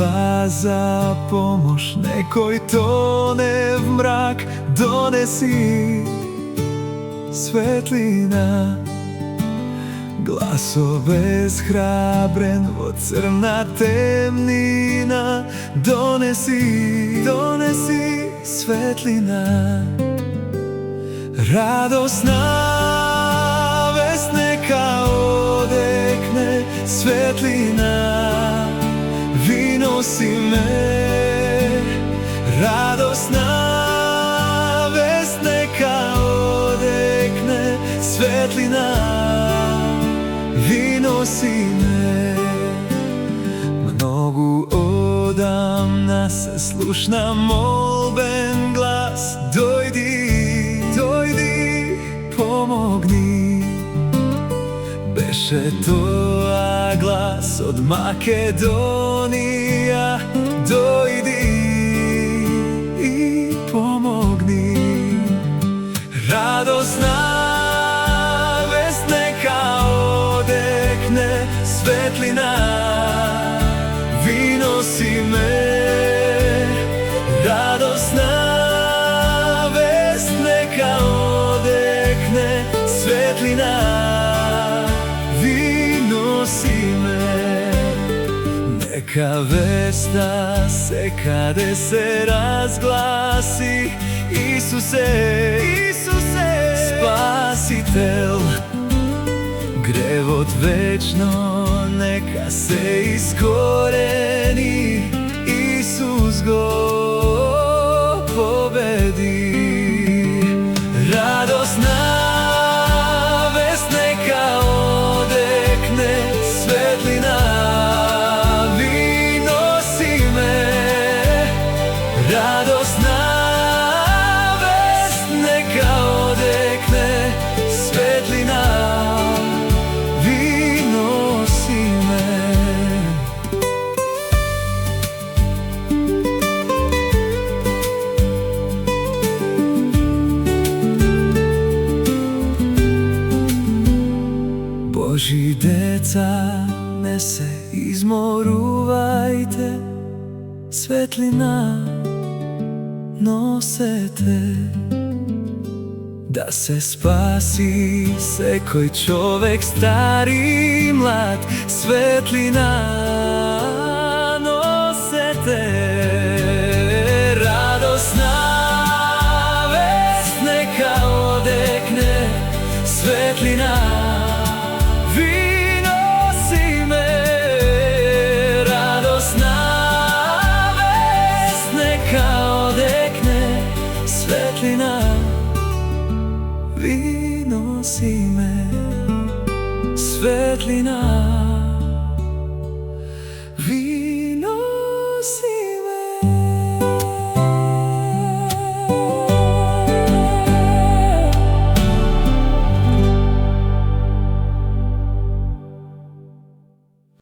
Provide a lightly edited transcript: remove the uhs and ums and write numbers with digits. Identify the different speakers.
Speaker 1: glas za pomoć nekoj tone v mrak, donesi svetlina. Glasove shrabren od crna temnina, donesi svetlina. Radosna vest neka odekne, svetlina vinosi me. Radosna vest neka odekne, svetlina vinosi me. Mnogu odamna se slušna molben glas, dojdi, pomogni. Beše to glas od Makedonija, dojdi i pomogni. Radosna vest neka odekne, svetlina vinosi me. Radosna vest neka odekne, svetlina vinosi me. Neka vesta se kade se razglasi, Isuse, Spasitelj. Grevot večno neka se iskoreni, Isus go pobedi. Radosna vest neka odekne, svetlina vinosi me. Radosna vest neka odekne, svetlina vinosi me. Božji deca, ne se izmoruvajte, svetlina nosete. Da se spasi sekoj čovek stari i mlad, svetlina nosete. Radosna vest neka odekne, svetlina vinosi me. Radosna vest neka odekne, svetlina vinosi me. Svetlina